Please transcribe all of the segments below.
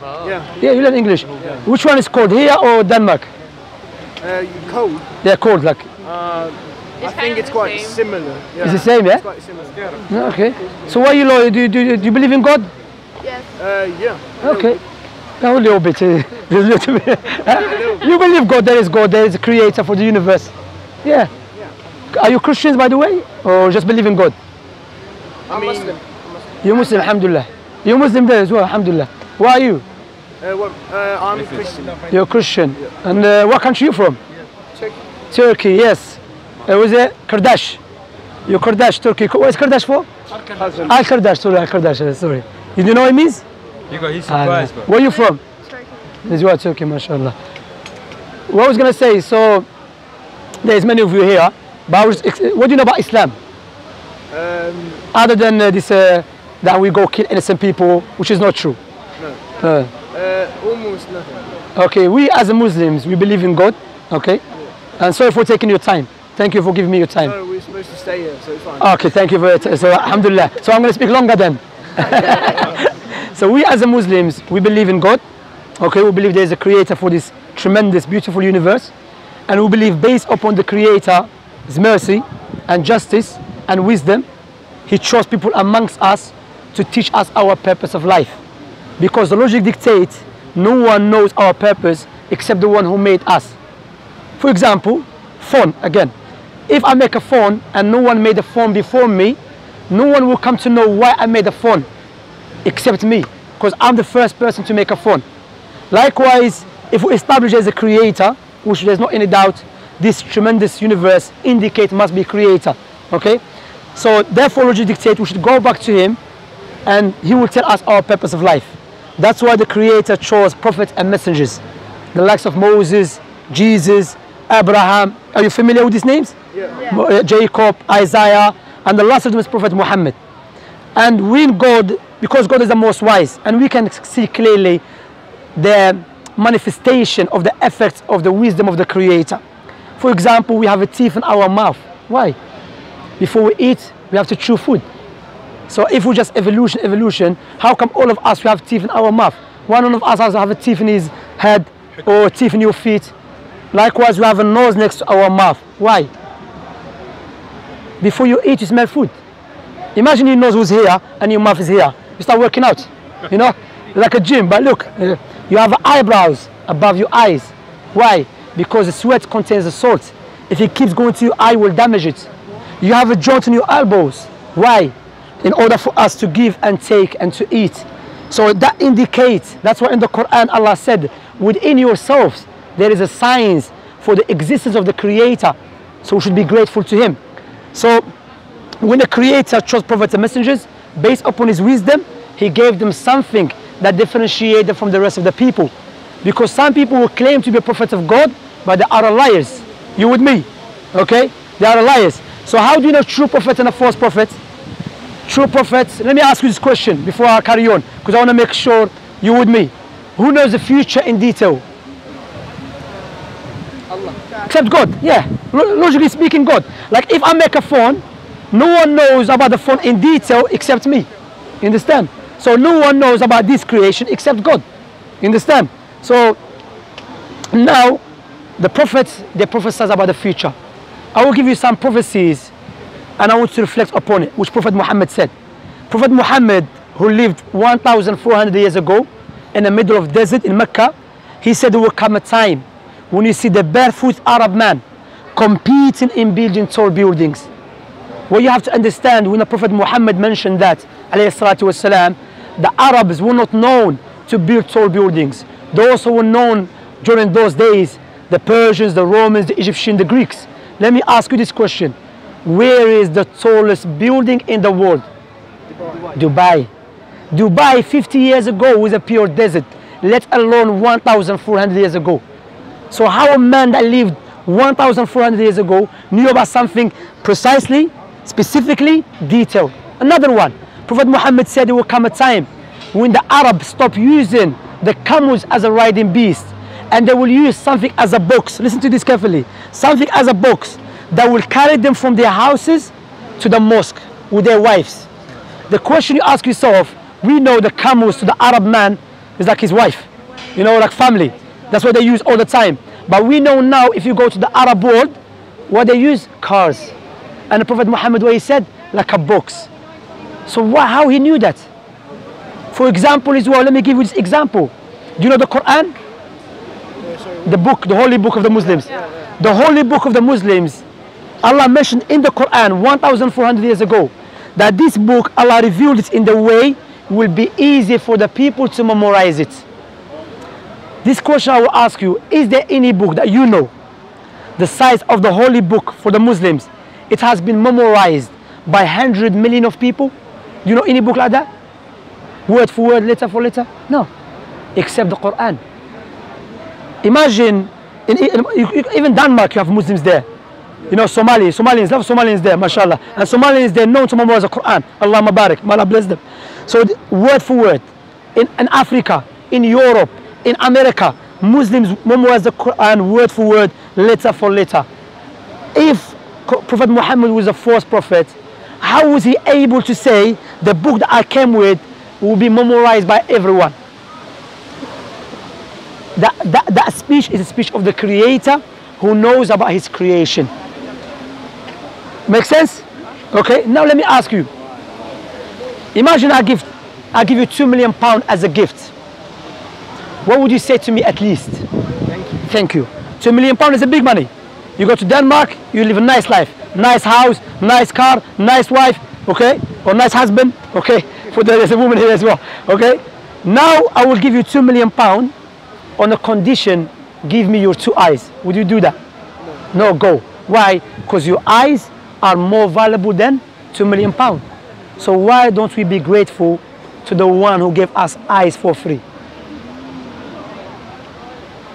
Yeah, you learn English. Which one is cold, here or Denmark? Cold. They're cold, like. I think it's quite similar. Yeah. It's the same, yeah? It's quite similar. Okay. So why you loyal? Do you believe in God? Yes. Yeah. Okay. A little bit. You believe God, there is a creator for the universe. Yeah. Are you Christians, by the way? Or just believe in God? I'm Muslim. You're Muslim, alhamdulillah. You're Muslim there as well, alhamdulillah. Where are you? I'm Christian. You're Christian. And what country are you from? Turkey. Turkey, yes. Was it Kurdish? You're Kurdish, Turkey. What is Kurdish for? Al-Kurdish, sorry. You know what it means? You got his surprise, bro. Where are you from? Turkey. This is what Turkey, mashallah. What I was going to say, so there's many of you here, but what do you know about Islam? Other than this, that we go kill innocent people, which is not true. No. Almost nothing. Okay, we as Muslims, we believe in God, okay? And sorry for taking your time. Thank you for giving me your time. No, we're supposed to stay here, so it's fine. Okay, thank you for it. So, alhamdulillah. So I'm going to speak longer then. So we as Muslims, we believe in God. Okay, we believe there is a creator for this tremendous, beautiful universe. And we believe based upon the creator's mercy and justice and wisdom, he chose people amongst us to teach us our purpose of life. Because the logic dictates no one knows our purpose except the one who made us. For example, phone again. If I make a phone and no one made a phone before me, no one will come to know why I made a phone except me, because I'm the first person to make a phone. Likewise, if we establish as a creator, which there's not any doubt, this tremendous universe indicate must be creator. Okay? So therefore logic dictates we should go back to him and he will tell us our purpose of life. That's why the creator chose prophets and messengers. The likes of Moses, Jesus, Abraham. Are you familiar with these names? Yeah. Jacob, Isaiah, and the last of them is Prophet Muhammad. And when God, because God is the most wise, and we can see clearly the manifestation of the effects of the wisdom of the creator. For example, we have a teeth in our mouth. Why? Before we eat, we have to chew food. So if we just evolution, how come all of us we have teeth in our mouth? One of us has to have a teeth in his head or teeth in your feet. Likewise, we have a nose next to our mouth. Why? Before you eat, you smell food. Imagine your nose was here and your mouth is here. You start working out, you know, like a gym. But look, you have eyebrows above your eyes. Why? Because the sweat contains the salt. If it keeps going to your eye, it will damage it. You have a joint in your elbows. Why? In order for us to give and take and to eat. So that indicates, that's why in the Quran Allah said, within yourselves, there is a science for the existence of the creator. So we should be grateful to him. So when the creator chose prophets and messengers, based upon his wisdom, he gave them something that differentiated them from the rest of the people. Because some people will claim to be prophets of God, but they are liars. You with me? Okay? They are liars. So how do you know true prophet and a false prophet? True prophets, let me ask you this question before I carry on, because I want to make sure you with me. Who knows the future in detail? Allah. Except God, yeah. Logically speaking, God. Like if I make a phone, no one knows about the phone in detail except me. You understand? So no one knows about this creation except God. You understand? So now the prophets, they prophesy about the future. I will give you some prophecies and I want you to reflect upon it, which Prophet Muhammad said. Prophet Muhammad, who lived 1,400 years ago in the middle of desert in Mecca, he said there will come a time when you see the barefoot Arab man competing in building tall buildings. What you have to understand, when the Prophet Muhammad mentioned that, alayhi salatu wasalam, the Arabs were not known to build tall buildings. Those who were known during those days, the Persians, the Romans, the Egyptians, the Greeks. Let me ask you this question. Where is the tallest building in the world? Dubai. Dubai 50 years ago was a pure desert, let alone 1,400 years ago. So how a man that lived 1,400 years ago knew about something precisely, specifically, detailed? Another one, Prophet Muhammad said there will come a time when the Arabs stop using the camels as a riding beast and they will use something as a box. Listen to this carefully. Something as a box that will carry them from their houses to the mosque with their wives. The question you ask yourself, we know the camels to the Arab man It's like his wife, you know, like family. That's what they use all the time. But we know now, if you go to the Arab world, what they use? Cars. And the Prophet Muhammad, what he said? Like a box. So how he knew that? For example as well, let me give you this example. Do you know the Quran? The book, the holy book of the Muslims. The holy book of the Muslims. Allah mentioned in the Quran 1,400 years ago that this book, Allah revealed it in the way it will be easy for the people to memorize it. This question I will ask you, is there any book that you know, the size of the holy book for the Muslims, it has been memorized by 100 million of people? Do you know any book like that? Word for word, letter for letter? No, except the Quran. Imagine, even Denmark, you have Muslims there. You know, Somalians love Somalians there, mashallah. And Somalians, they're known to memorize the Quran. Allah Mabarak, may Allah bless them. So word for word, in Africa, in Europe, in America, Muslims memorize the Quran word for word, letter for letter. If Prophet Muhammad was a false prophet, how was he able to say the book that I came with will be memorized by everyone? That speech is a speech of the Creator who knows about his creation. Make sense? Okay, now let me ask you. Imagine I give you £2 million as a gift. What would you say to me at least? Thank you. £2 million is a big money. You go to Denmark, you live a nice life. Nice house, nice car, nice wife, okay? Or nice husband, okay? There's a woman here as well, okay? Now I will give you £2 million on a condition, give me your 2 eyes. Would you do that? No, go. Why? Because your eyes are more valuable than £2 million. So why don't we be grateful to the one who gave us eyes for free?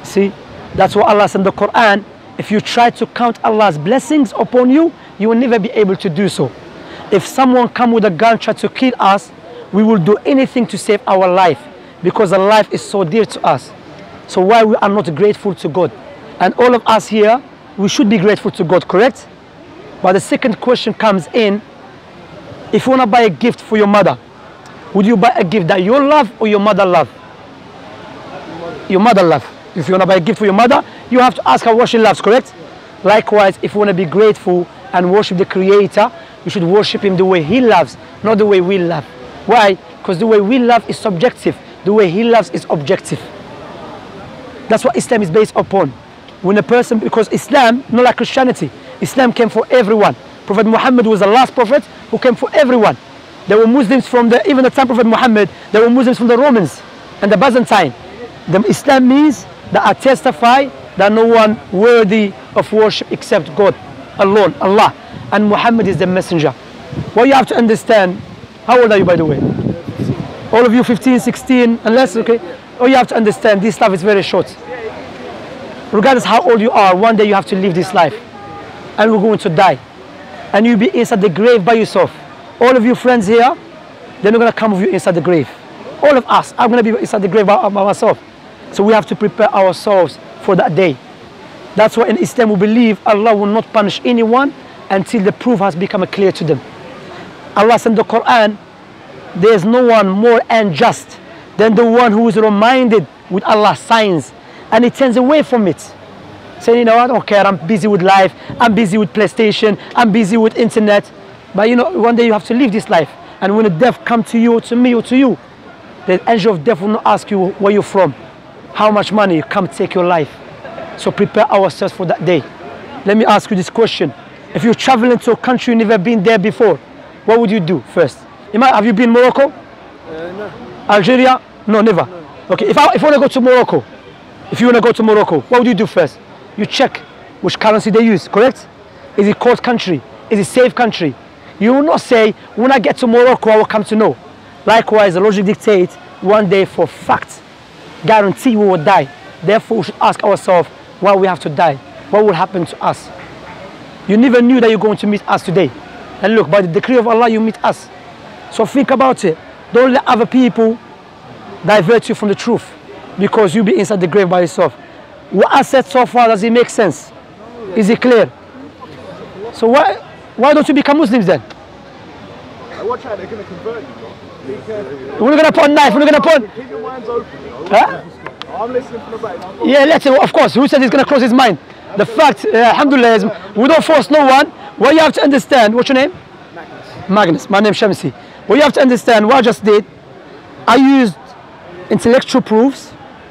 See, that's what Allah said in the Quran. If you try to count Allah's blessings upon you, you will never be able to do so. If someone come with a gun try to kill us, we will do anything to save our life because the life is so dear to us. So why we are not grateful to God? And all of us here, we should be grateful to God, correct? But the second question comes in, if you want to buy a gift for your mother, would you buy a gift that you love or your mother love? Your mother love. If you want to buy a gift for your mother, you have to ask her what she loves, correct? Likewise, if you want to be grateful and worship the Creator, you should worship Him the way He loves, not the way we love. Why? Because the way we love is subjective. The way He loves is objective. That's what Islam is based upon. When a person, because Islam, not like Christianity, Islam came for everyone. Prophet Muhammad was the last prophet who came for everyone. There were Muslims from even the time of Prophet Muhammad, there were Muslims from the Romans and the Byzantine. The Islam means that I testify that no one worthy of worship except God alone, Allah. And Muhammad is the messenger. What you have to understand, how old are you by the way? All of you 15, 16, unless, okay? All you have to understand, this life is very short. Regardless how old you are, one day you have to live this life. And we're going to die. And you'll be inside the grave by yourself. All of you friends here, they're not going to come with you inside the grave. All of us, I'm going to be inside the grave by myself. So we have to prepare ourselves for that day. That's why in Islam we believe Allah will not punish anyone until the proof has become clear to them. Allah said in the Quran, there is no one more unjust than the one who is reminded with Allah's signs and he turns away from it. Saying, you know, I don't care, I'm busy with life, I'm busy with PlayStation, I'm busy with internet. But you know, one day you have to live this life. And when the death comes to you, or to me, or to you, the angel of death will not ask you where you're from, how much money, you come take your life. So prepare ourselves for that day. Let me ask you this question. If you're traveling to a country you've never been there before, what would you do first? Have you been Morocco? No. Algeria? No, never. No. Okay, if you want to go to Morocco, what would you do first? You check which currency they use, correct? Is it cold country? Is it safe country? You will not say, when I get to Morocco, I will come to know. Likewise, the logic dictates, one day for fact, guarantee we will die. Therefore, we should ask ourselves why we have to die. What will happen to us? You never knew that you're going to meet us today. And look, by the decree of Allah, you meet us. So think about it. Don't let other people divert you from the truth because you'll be inside the grave by yourself. What I said so far, does it make sense? Is it clear? So why don't you become Muslims then? Watch out, they're going to convert you. We're not going to put a knife, we're not going to put... Keep your minds open. Huh? I'm listening from the back. Yeah, let's say, of course. Who said he's going to close his mind? The fact, alhamdulillah, is we don't force no one. What you have to understand, what's your name? Magnus. My name's Shamsi. What you have to understand, what I just did, I used intellectual proofs,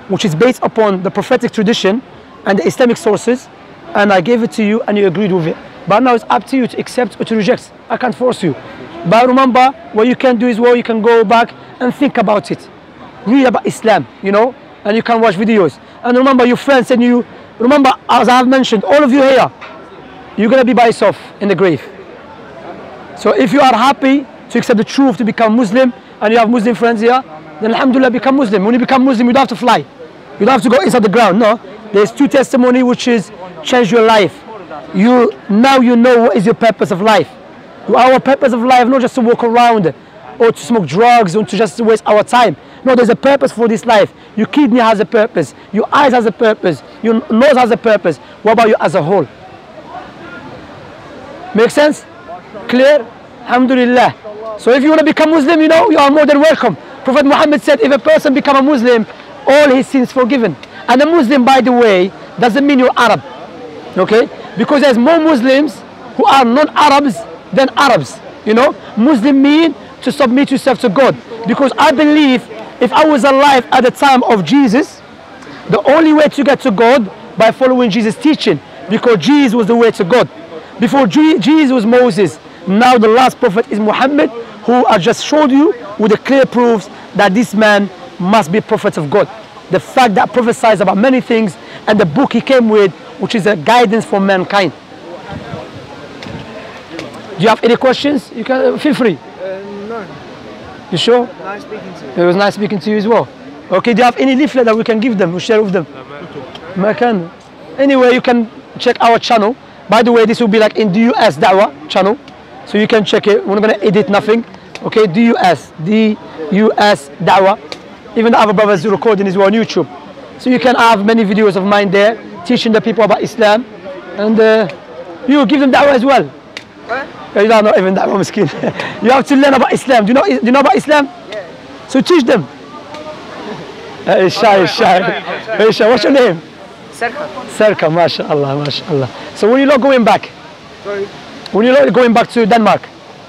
which is based upon the prophetic tradition and the Islamic sources, and I gave it to you and you agreed with it. But now it's up to you to accept or to reject. I can't force you. But remember, what you can do is, well, you can go back and think about it. Read about Islam, you know, and you can watch videos. And remember, your friends and you, remember, as I have mentioned, all of you here, you're going to be by yourself in the grave. So if you are happy to accept the truth, to become Muslim, and you have Muslim friends here, then alhamdulillah, become Muslim. When you become Muslim, you don't have to fly. You don't have to go inside the ground, no. There's two testimony which is change your life. Now you know what is your purpose of life. Our purpose of life, not just to walk around or to smoke drugs or to just waste our time. No, there's a purpose for this life. Your kidney has a purpose. Your eyes has a purpose. Your nose has a purpose. What about you as a whole? Make sense? Clear? Alhamdulillah. So if you want to become Muslim, you know, you are more than welcome. Prophet Muhammad said, if a person become a Muslim, all his sins forgiven. And a Muslim, by the way, doesn't mean you're Arab. Okay? Because there's more Muslims who are non-Arabs than Arabs. You know? Muslim mean to submit yourself to God. Because I believe if I was alive at the time of Jesus, the only way to get to God by following Jesus' teaching. Because Jesus was the way to God. Before Jesus was Moses. Now the last prophet is Muhammad, who I just showed you with the clear proofs that this man must be a prophet of God. The fact that prophesies about many things and the book he came with, which is a guidance for mankind. Do you have any questions? You can feel free. No. You sure? Nice speaking to you. It was nice speaking to you as well. Okay, do you have any leaflet that we can give them, we share with them? No. Anyway, you can check our channel. By the way, this will be like in DUS Dawah channel. So you can check it. We're not going to edit nothing. Okay, DUS Dawah. Even the other brothers are recording as well on YouTube. So you can have many videos of mine there, teaching the people about Islam. And you give them da'wah as well. What? You don't know even da'wah, miskin. You have to learn about Islam. Do you know about Islam? Yeah. So teach them. Shy. What's your name? Serka, mashallah, mashallah. So when you're not going back? Sorry? When you're not going back to Denmark?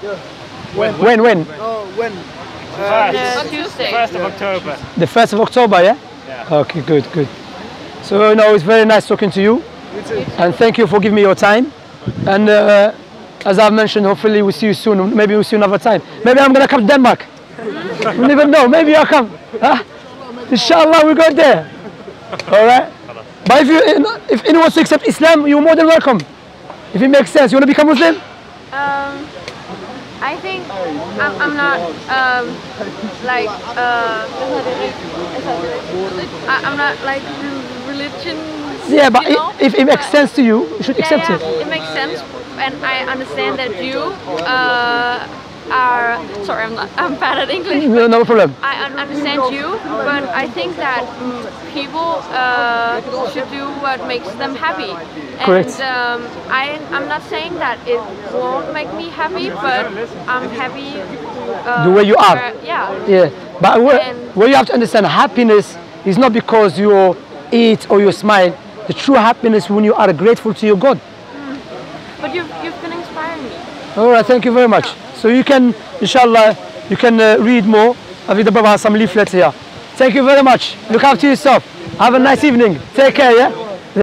Yeah. When? Oh, when? Tuesday. 1st of October. The 1st of October, yeah? Yeah. Okay, good. So, it's very nice talking to you. You too. And thank you for giving me your time. And as I've mentioned, hopefully we'll see you soon. Maybe we'll see you another time. Maybe I'm going to come to Denmark. You never know. Maybe I'll come. Huh? Inshallah, we go there. All right? But if anyone wants to accept Islam, you're more than welcome. If it makes sense. You want to become Muslim? I think I'm not I'm not like religion. Yeah, but you know? if it makes sense to you, you should accept it. It makes sense, and I understand that you are. Sorry, I'm bad at English. No problem. I understand you, but I think that people should do what makes them happy. Correct. And I'm not saying that it won't make me happy, but I'm happy. The way you are. Yeah. But what you have to understand, happiness is not because you eat or you smile. The true happiness when you are grateful to your God. But you've been inspiring me. All right, thank you very much. So you can, inshallah, you can read more. I think the Baba has some leaflets here. Thank you very much. Look after yourself. Have a nice evening. Take care, yeah?